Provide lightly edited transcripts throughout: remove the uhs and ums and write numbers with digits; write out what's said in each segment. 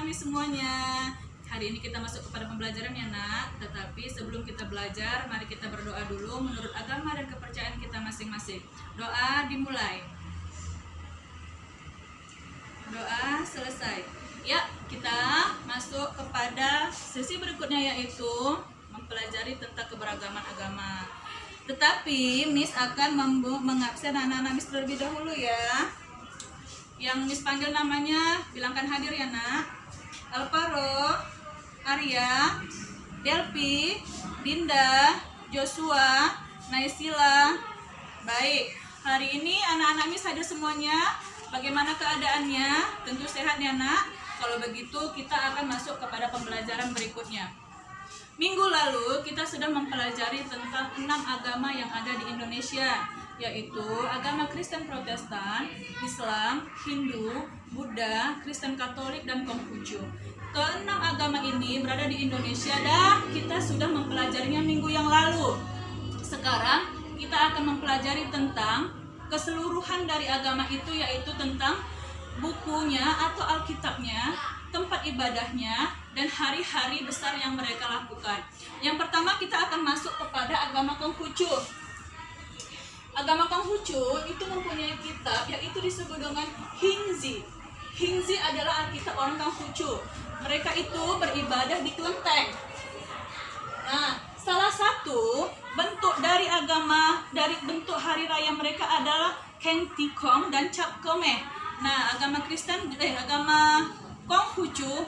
Mis semuanya. Hari ini kita masuk kepada pembelajaran ya nak. Tetapi sebelum kita belajar, mari kita berdoa dulu menurut agama dan kepercayaan kita masing-masing. Doa dimulai. Doa selesai. Ya, kita masuk kepada sesi berikutnya, yaitu mempelajari tentang keberagaman agama. Tetapi Miss akan mengabsen anak-anak Miss terlebih dahulu ya. Yang Miss panggil namanya, bilangkan hadir ya nak. Alvaro, Arya, Delpi, Dinda, Joshua, Naisila. Baik, hari ini anak-anak Miss hadir semuanya. Bagaimana keadaannya? Tentu sehat ya nak. Kalau begitu kita akan masuk kepada pembelajaran berikutnya. Minggu lalu kita sudah mempelajari tentang 6 agama yang ada di Indonesia, yaitu agama Kristen Protestan, Islam, Hindu, Buddha, Kristen Katolik, dan Konghucu. Keenam agama ini berada di Indonesia dan kita sudah mempelajarinya minggu yang lalu. Sekarang kita akan mempelajari tentang keseluruhan dari agama itu, yaitu tentang bukunya atau Alkitabnya, tempat ibadahnya, dan hari-hari besar yang mereka lakukan. Yang pertama kita akan masuk kepada agama Konghucu. Agama Konghucu itu mempunyai kitab yaitu disebut dengan Hingzi. Hingzi adalah Alkitab orang Konghucu. Mereka itu beribadah di kelenteng. Nah, salah satu bentuk dari bentuk hari raya mereka adalah Kentikong dan Cap Kome. Nah, agama Konghucu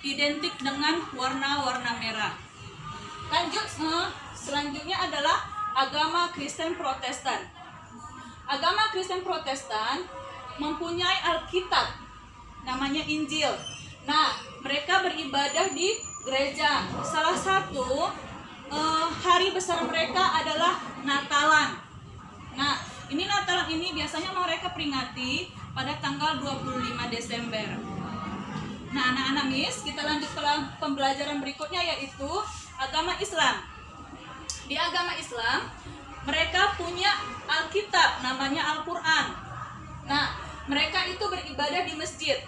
identik dengan warna-warna merah. Lanjut, selanjutnya adalah agama Kristen Protestan. Agama Kristen Protestan mempunyai Alkitab, namanya Injil. Nah, mereka beribadah di gereja. Salah satu hari besar mereka adalah Natalan. Nah, Natalan ini biasanya mereka peringati pada tanggal 25 Desember. Nah, anak-anak Miss, kita lanjut ke pembelajaran berikutnya, yaitu agama Islam. Di agama Islam, mereka punya Alkitab, namanya Al-Quran. Nah, mereka itu beribadah di masjid.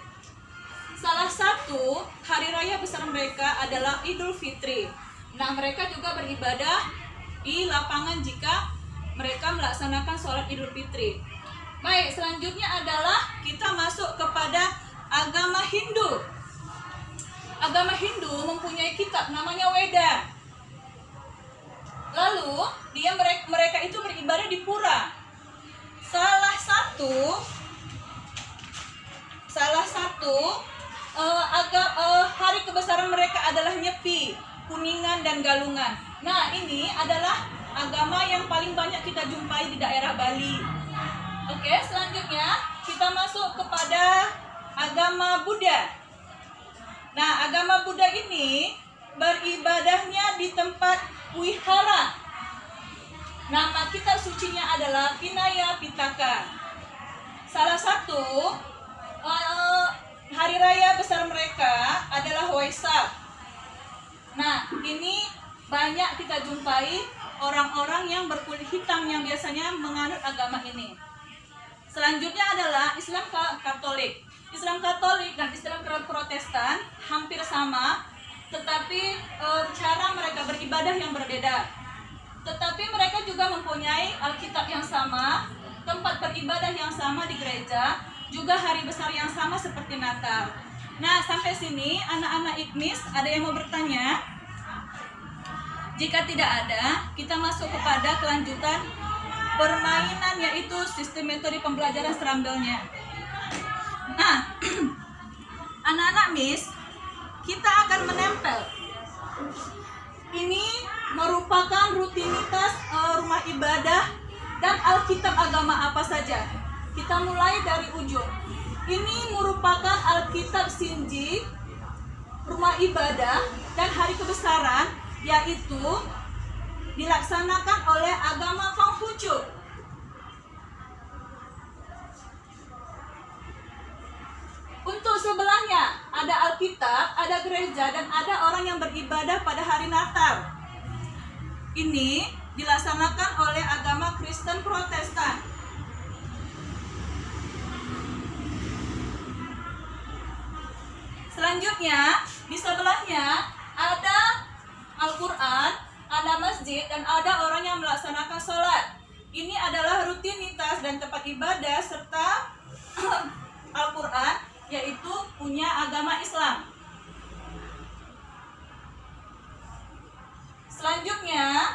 Salah satu hari raya besar mereka adalah Idul Fitri. Nah, mereka juga beribadah di lapangan jika mereka melaksanakan sholat Idul Fitri. Baik, selanjutnya adalah kita masuk kepada agama Hindu. Agama Hindu mempunyai kitab namanya Weda. Lalu mereka itu beribadah di pura. Salah satu hari kebesaran mereka adalah Nyepi, Kuningan, dan Galungan. Nah, ini adalah agama yang paling banyak kita jumpai di daerah Bali. Oke, selanjutnya kita masuk kepada agama Buddha. Nah, agama Buddha ini beribadahnya di tempat wihara. Nama kitab sucinya adalah Vinaya Pitaka. Salah satu hari raya besar mereka adalah Waisak. Nah, ini banyak kita jumpai orang-orang yang berkulit hitam yang biasanya menganut agama ini. Selanjutnya adalah Islam Katolik. Islam Katolik dan Islam Protestan hampir sama, tetapi cara mereka beribadah yang berbeda. Tetapi mereka juga mempunyai Alkitab yang sama, tempat beribadah yang sama di gereja, juga hari besar yang sama seperti Natal. Nah, sampai sini anak-anak Ikmis, ada yang mau bertanya? Jika tidak ada, kita masuk kepada kelanjutan permainan, yaitu sistem metode pembelajaran serambelnya. Nah, anak-anak Miss, kita akan menempel. Ini merupakan rutinitas rumah ibadah dan Alkitab agama apa saja. Kita mulai dari ujung. Ini merupakan Alkitab Sinji, rumah ibadah, dan hari kebesaran, yaitu dilaksanakan oleh agama Konghucu. Untuk sebelahnya ada Alkitab, ada gereja, dan ada orang yang beribadah pada hari Natal. Ini dilaksanakan oleh agama Kristen Protestan. Selanjutnya Selanjutnya, di sebelahnya ada Al-Quran, ada masjid, dan ada orang yang melaksanakan sholat. Ini adalah rutinitas dan tempat ibadah serta Al-Quran, yaitu punya agama Islam. Selanjutnya,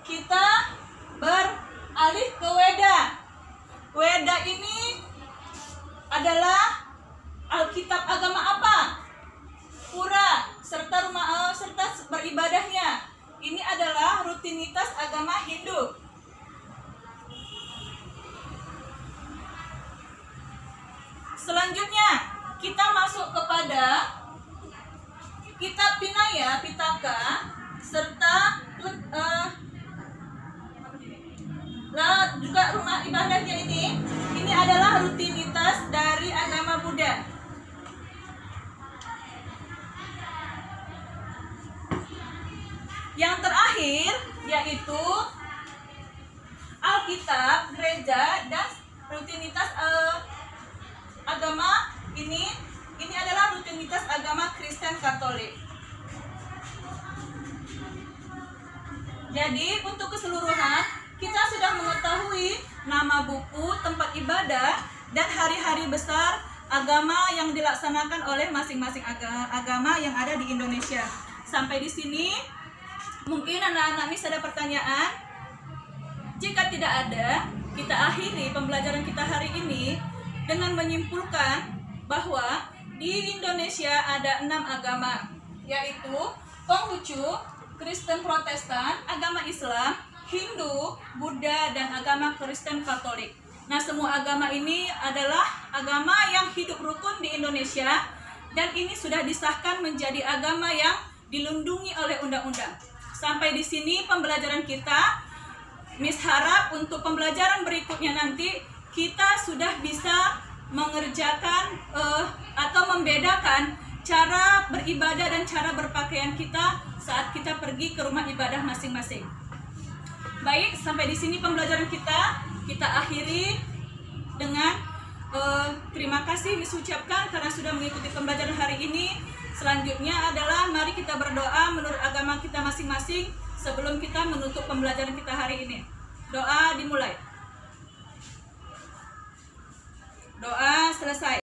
kita beralih ke Weda. Weda ini adalah Alkitab agama apa? Pura serta serta beribadahnya. Ini adalah rutinitas agama Hindu. Selanjutnya, kita masuk kepada kitab Vinaya Pitaka serta juga rumah ibadahnya ini adalah rutinitas dari agama Buddha. Yang terakhir yaitu Alkitab, gereja, dan rutinitas agama ini adalah rutinitas agama Kristen Katolik. Jadi untuk keseluruhan kita sudah mengetahui nama buku, tempat ibadah, dan hari-hari besar agama yang dilaksanakan oleh masing-masing agama yang ada di Indonesia. Sampai di sini mungkin anak-anak Miss ada pertanyaan. Jika tidak ada, kita akhiri pembelajaran kita hari ini dengan menyimpulkan bahwa di Indonesia ada 6 agama, yaitu Konghucu, Kristen Protestan, agama Islam, Hindu, Buddha, dan agama Kristen Katolik. Nah, semua agama ini adalah agama yang hidup rukun di Indonesia, dan ini sudah disahkan menjadi agama yang dilindungi oleh undang-undang. Sampai di sini pembelajaran kita. Miss harap untuk pembelajaran berikutnya nanti kita sudah bisa mengerjakan atau membedakan cara beribadah dan cara berpakaian kita saat kita pergi ke rumah ibadah masing-masing. Baik, sampai di sini pembelajaran kita akhiri dengan terima kasih Miss ucapkan karena sudah mengikuti pembelajaran hari ini. Selanjutnya adalah mari kita berdoa menurut agama kita masing-masing sebelum kita menutup pembelajaran kita hari ini. Doa dimulai. Doa selesai.